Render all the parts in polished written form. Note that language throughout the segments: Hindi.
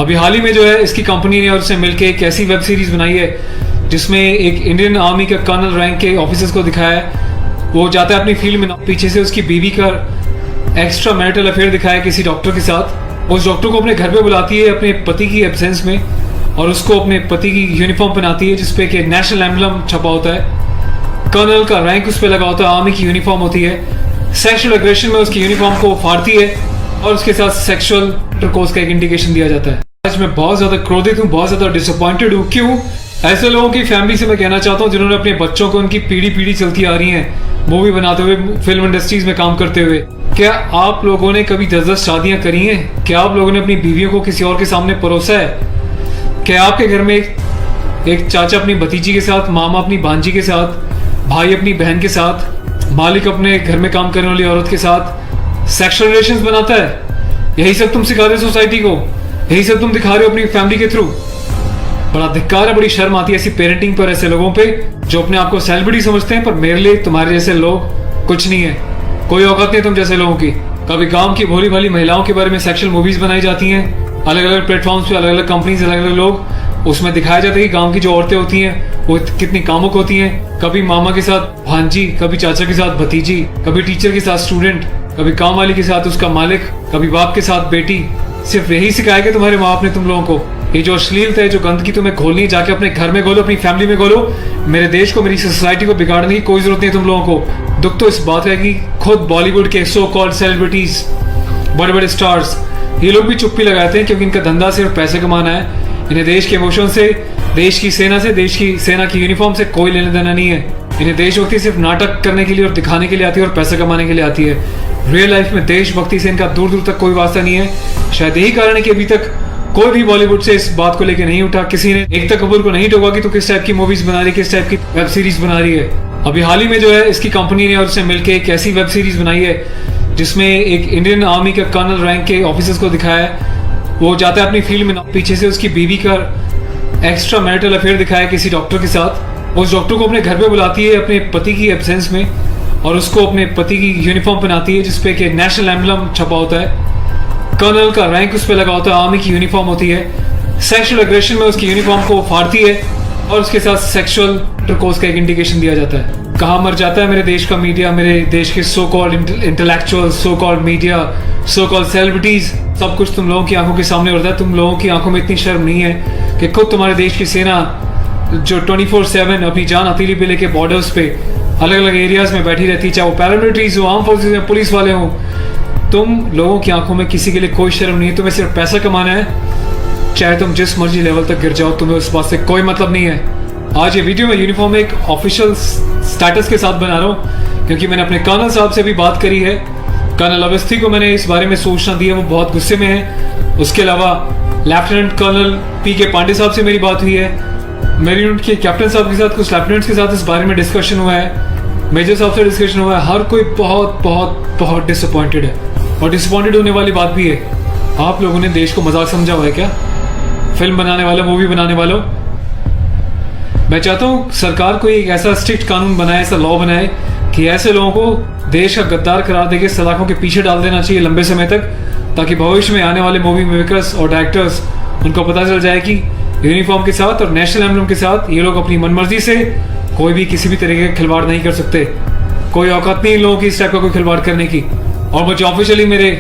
अभी हाल ही में जो है इसकी कंपनी ने और उसने मिलकर एक ऐसी वेब सीरीज बनाई है जिसमें एक इंडियन आर्मी का कर्नल रैंक के ऑफिसर्स को दिखाया है। वो जाता है अपनी फील्ड में, पीछे से उसकी बीवी का एक्स्ट्रा मैरिटल अफेयर दिखाया किसी डॉक्टर के साथ। उस डॉक्टर को अपने घर पे बुलाती है अपने पति की एब्सेंस में और उसको अपने पति की यूनिफॉर्म पहनाती है जिसपे कि नेशनल एम्बलम छपा होता है, कर्नल का रैंक उस पर लगा होता है, आर्मी की यूनिफॉर्म होती है। सेक्सुअल एग्रेशन में उसकी यूनिफॉर्म को फाड़ती है और उसके साथ सेक्सुअल इंटरकोर्स का एक इंडिकेशन दिया जाता है। आज मैं बहुत ज्यादा क्रोधित हूँ, बहुत ज्यादा डिसअपॉइंटेड हूँ। क्यों? ऐसे लोगों की फैमिली से मैं कहना चाहता हूँ जिन्होंने अपने बच्चों को उनकी पीढ़ी चलती आ रही है मूवी बनाते हुए, फिल्म इंडस्ट्रीज में काम करते हुए। क्या आप लोगों ने कभी 10-10 शादियां करी हैं? क्या आप लोगों ने अपनी बीवियों को किसी और के सामने परोसा है? क्या आपके घर में एक चाचा अपनी भतीजी के साथ, मामा अपनी भांजी के साथ, भाई अपनी बहन के साथ, मालिक अपने घर में काम करने वाली औरत के साथ सेक्सुअल रिलेशंस बनाता है? यही सब तुम सिखा रहे हो सोसाइटी को, यही सब तुम दिखा रहे हो अपनी फैमिली के थ्रू। बड़ा धिक्कार है, बड़ी शर्म आती है ऐसी पेरेंटिंग पर, ऐसे लोगों पे जो अपने आप को सेलिब्रिटी समझते हैं। पर मेरे लिए तुम्हारे जैसे लोग कुछ नहीं है, कोई औकात नहीं है तुम जैसे लोगों की। कभी गांव की भोली भाली महिलाओं के बारे में सेक्सुअल मूवीज बनाई जाती हैं, अलग अलग प्लेटफॉर्म्स पे, अलग अलग कंपनीज, अलग अलग लोग, उसमें दिखाया जाता है कि गांव की जो औरतें होती हैं वो कितनी कामुक होती हैं। कभी मामा के साथ भांजी, कभी चाचा के साथ भतीजी, कभी टीचर के साथ स्टूडेंट, कभी काम वाली के साथ उसका मालिक, कभी बाप के साथ बेटी। सिर्फ यही सिखाया कि तुम्हारे माँ बाप ने तुम लोगों को। ये जो अश्लीलता है, जो गंदगी तुम्हें घोलनी है, जाके अपने घर में घोलो, अपनी फैमिली में घोलो। मेरे देश को, मेरी सोसाइटी को बिगाड़ने की कोई जरूरत नहीं है तुम लोगों को। दुख तो इस बात है कि खुद बॉलीवुड के सो कॉल्ड सेलिब्रिटीज, बड़े बड़े स्टार्स, ये लोग भी चुप्पी लगाते हैं क्योंकि इनका धंधा सिर्फ पैसे कमाना है। इन्हें देश के इमोशन से, देश की सेना से, देश की सेना की यूनिफॉर्म से कोई लेना देना नहीं है। इन्हें देशभक्ति सिर्फ नाटक करने के लिए और दिखाने के लिए आती है और पैसे कमाने के लिए आती है। रियल लाइफ में देशभक्ति से इनका दूर दूर तक कोई वास्ता नहीं है। शायद यही कारण है कि अभी तक कोई भी बॉलीवुड से इस बात को लेकर नहीं उठा। किसी ने एकता कपूर को नहीं टोका कि तू किस टाइप की मूवीज बना रही है, किस टाइप की वेब सीरीज बना रही है। अभी हाल ही में जो है इसकी कंपनी ने और उसने मिलकर एक ऐसी वेब सीरीज बनाई है जिसमें एक इंडियन आर्मी का कर्नल रैंक के ऑफिसर्स को दिखाया है। वो जाता है अपनी फील्ड में, पीछे से उसकी बीवी का एक्स्ट्रा मैरिटल अफेयर दिखाया किसी डॉक्टर के साथ। उस डॉक्टर को अपने घर पे बुलाती है अपने पति की एब्सेंस में और उसको अपने पति की यूनिफॉर्म पहनाती है जिसपे कि नेशनल एम्बलम छपा होता है, कर्नल का रैंक उस पर लगा होता है, आर्मी की यूनिफॉर्म होती है। सेक्सुअल एग्रेशन में उसकी यूनिफॉर्म को फाड़ती है और उसके साथ सेक्सुअल इंटरकोर्स का एक इंडिकेशन दिया जाता है। कहाँ मर जाता है मेरे देश का मीडिया, मेरे देश के so called intellectual, so called media, so called celebrities. सब कुछ तुम लोगों की आंखों के सामने होता है। तुम लोगों की आंखों में इतनी शर्म नहीं है कि खुद तुम्हारे देश की सेना जो 24/7 अपनी जान हथेली पे लेके बॉर्डर्स पे अलग अलग एरियाज में बैठी रहती है, चाहे वो पैरामिलिट्रीज हो, आर्म फोर्सेज में पुलिस वाले हों, तुम लोगों की आंखों में किसी के लिए कोई शर्म नहीं है। तुम्हें सिर्फ पैसा कमाना है, चाहे तुम जिस मर्जी लेवल तक गिर जाओ, तुम्हें उस बात से कोई मतलब नहीं है। आज ये वीडियो मैं यूनिफॉर्म एक ऑफिशियल स्टेटस के साथ बना रहा हूँ क्योंकि मैंने अपने कर्नल साहब से भी बात करी है। कर्नल अवस्थी को मैंने इस बारे में सूचना दी है, वो बहुत गुस्से में है। उसके अलावा लेफ्टिनेंट कर्नल PK पांडे साहब से मेरी बात हुई है, मेरी यूनिट के कैप्टन साहब के साथ, कुछ लेफ्टिनेंट्स के साथ इस बारे में डिस्कशन हुआ है, मेजर साहब से डिस्कशन हुआ है। हर कोई बहुत बहुत बहुत डिसअपॉइंटेड है और डिसअपॉइंटेड होने वाली बात भी है। आप लोगों ने देश को मजाक समझा हुआ है क्या? फिल्म बनाने वालों, मूवी बनाने वालों, मैं चाहता हूँ सरकार को एक ऐसा स्ट्रिक्ट कानून बनाए, ऐसा लॉ बनाए कि ऐसे लोगों को देश का गद्दार करार देके सलाखों के पीछे डाल देना चाहिए लंबे समय तक, ताकि भविष्य में आने वाले मूवी मेकर्स और डायरेक्टर्स उनको पता चल जाए कि यूनिफॉर्म के साथ और नेशनल एम्बलम के साथ ये लोग अपनी मनमर्जी से कोई भी किसी भी तरीके का खिलवाड़ नहीं कर सकते। कोई औकात नहीं इन लोगों की इस टाइप का कोई खिलवाड़ करने की। और मुझे ऑफिशियली मेरे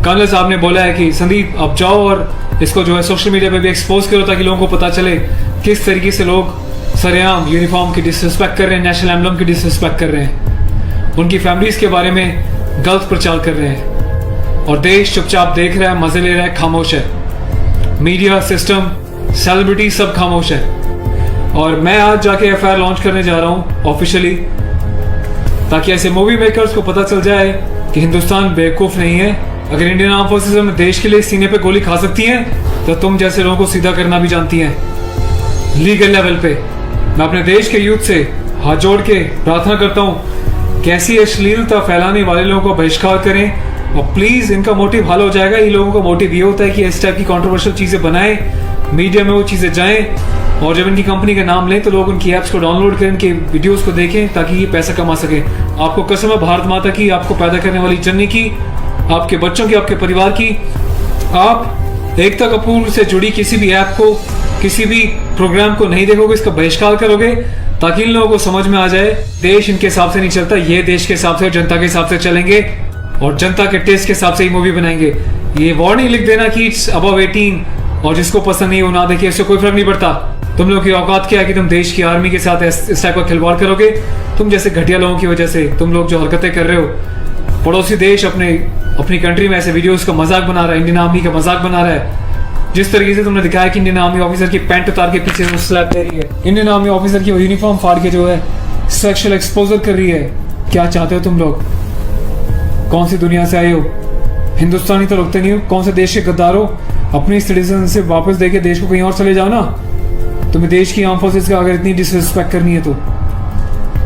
कर्नल साहब ने बोला है कि संदीप अब जाओ और इसको जो है सोशल मीडिया पे भी एक्सपोज करो ताकि लोगों को पता चले किस तरीके से लोग सरेआम यूनिफॉर्म की डिसरिस्पेक्ट कर रहे हैं, नेशनल एम्बलम की डिसरिस्पेक्ट कर रहे हैं, उनकी फैमिलीज के बारे में गलत प्रचार कर रहे हैं और देश चुपचाप देख रहा है, मजे ले रहा है, खामोश है। मीडिया सिस्टम, सेलिब्रिटी सब खामोश है। और मैं आज जाके FIR लॉन्च करने जा रहा हूँ ऑफिशियली, ताकि ऐसे मूवी मेकर्स को पता चल जाए कि हिंदुस्तान बेवकूफ नहीं है। अगर इंडियन आर्म फोर्सेस में देश के लिए सीने पे गोली खा सकती हैं तो तुम जैसे लोगों को सीधा करना भी जानती हैं लीगल लेवल पे। मैं अपने देश के यूथ से हाथ जोड़ के प्रार्थना करता हूँ कि ऐसी अश्लीलता फैलाने वाले लोगों को बहिष्कार करें और प्लीज इनका मोटिव हल हो जाएगा। इन लोगों का मोटिव ये होता है कि इस टाइप की कंट्रोवर्शियल चीजें बनाएं, मीडिया में वो चीजें जाएं और जब इनकी कंपनी का नाम लें तो लोग उनकी ऐप्स को डाउनलोड करें, इनके वीडियोस को देखें ताकि ये पैसा कमा सके। आपको कसम है भारत माता की, आपको पैदा करने वाली जननी की, आपके बच्चों की, आपके परिवार की, आप एकता कपूर से जुड़ी किसी भी ऐप को, किसी भी प्रोग्राम को नहीं देखोगे, इसका बहिष्कार करोगे, ताकि इन लोगों को समझ में आ जाए देश इनके हिसाब से नहीं चलता, ये देश के हिसाब से, जनता के हिसाब से चलेंगे और जनता के टेस्ट के हिसाब से ही मूवी बनाएंगे। ये वार्निंग लिख देना कि इट्स अबव 18 और जिसको पसंद नहीं वो ना देखे, इससे कोई फर्क नहीं पड़ता। तुम लोग की औकात क्या है कि तुम देश की आर्मी के साथ इस टाइप का खिलवाड़ करोगे? तुम जैसे घटिया लोगों की वजह से तुम लोग जो हरकतें कर रहे हो, पड़ोसी देश अपनी कंट्री में ऐसे वीडियोस का मजाक बना रहा है, इंडियन आर्मी का मजाक बना रहा है। जिस तरीके से तुमने दिखाया कि इंडियन आर्मी ऑफिसर की पैंट उतार के पीछे से स्लैप दे रही है, इंडियन आर्मी ऑफिसर की वो यूनिफॉर्म फाड़ के जो है सेक्सुअल एक्सपोजर कर रही है, क्या चाहते हो तुम लोग? कौन सी दुनिया से आए हो? हिंदुस्तानी तो लगते नहीं हो, कौन से देश के गद्दार हो? अपनी सिटीजनशिप वापस देके देश को कहीं और चले जाओ ना। तुम्हें देश की आर्म फोर्सेस का अगर इतनी डिसरिस्पेक्ट करनी है तो।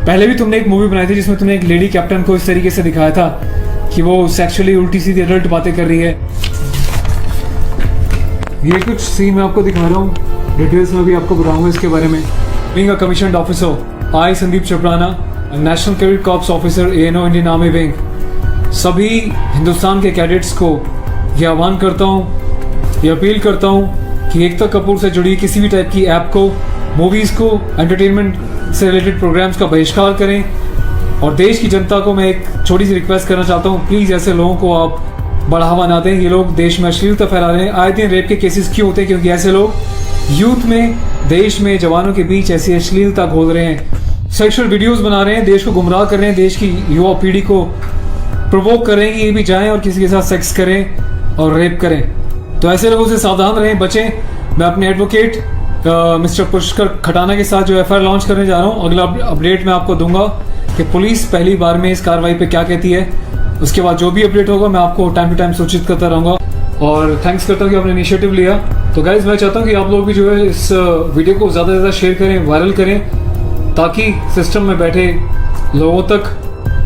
पहले भी तुमने एक मूवी बनाई थी जिसमें तुमने एक लेडी कैप्टन को इस तरीके से दिखाया था कि वो सेक्सुअली उल्टी सीधी एडल्ट बातें कर रही है। ये कुछ सीन मैं आपको दिखा रहा हूँ, डिटेल्स में भी आपको बताऊंगा इसके बारे में। Being a commissioned officer, I Sandeep चपराना, national cadet corps officer ANO Indian army wing, सभी हिंदुस्तान के कैडेट्स को यह आह्वान करता हूँ, ये अपील करता हूँ कि एकता कपूर से जुड़ी किसी भी टाइप की ऐप को, मूवीज़ को, एंटरटेनमेंट से रिलेटेड प्रोग्राम्स का बहिष्कार करें। और देश की जनता को मैं एक छोटी सी रिक्वेस्ट करना चाहता हूँ, प्लीज़ ऐसे लोगों को आप बढ़ावा ना दें। ये लोग देश में अश्लीलता फैला रहे हैं। आए दिन रेप के केसेस क्यों होते हैं? क्योंकि ऐसे लोग यूथ में, देश में, जवानों के बीच ऐसी अश्लीलता घोल रहे हैं, सेक्सुअल वीडियोस बना रहे हैं, देश को गुमराह कर रहे हैं, देश की युवा पीढ़ी को प्रोवोक कर रहे हैं कि ये भी जाएं और किसी के साथ सेक्स करें और रेप करें। तो ऐसे लोगों से सावधान रहें, बचें। मैं अपने एडवोकेट मिस्टर पुष्कर खटाना के साथ जो FIR लॉन्च करने जा रहा हूँ, अगला अपडेट मैं आपको दूंगा कि पुलिस पहली बार में इस कार्रवाई पे क्या कहती है। उसके बाद जो भी अपडेट होगा मैं आपको टाइम टू टाइम सूचित करता रहूँगा। और थैंक्स करता हूँ कि आपने इनिशिएटिव लिया। तो गाइज मैं चाहता हूँ कि आप लोग भी जो है इस वीडियो को ज़्यादा से ज़्यादा शेयर करें, वायरल करें, ताकि सिस्टम में बैठे लोगों तक,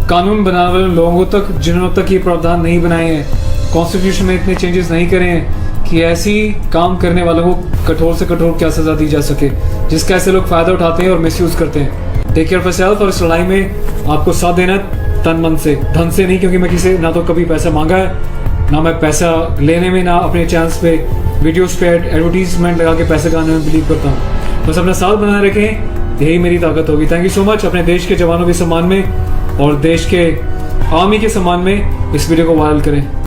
कानून बनाने वाले लोगों तक, जिन्होंने तक ये प्रावधान नहीं बनाए हैं, कॉन्स्टिट्यूशन में इतने चेंजेस नहीं करे हैं कि ऐसी काम करने वालों को कठोर से कठोर क्या सज़ा दी जा सके, जिसका ऐसे लोग फ़ायदा उठाते हैं और मिसयूज़ करते हैं। Take care of yourself. और इस लड़ाई में आपको साथ देना तन मन से, धन से नहीं, क्योंकि मैं किसी ना तो कभी पैसा मांगा है, ना मैं पैसा लेने में, ना अपने चैनल्स पे वीडियोस पे एडवर्टीजमेंट लगा के पैसे कमाने में बिलीव करता हूँ। बस अपना साथ बनाए रखें, यही मेरी ताकत होगी। Thank you so much. अपने देश के जवानों के सम्मान में और देश के आर्मी के सम्मान में इस वीडियो को वायरल करें।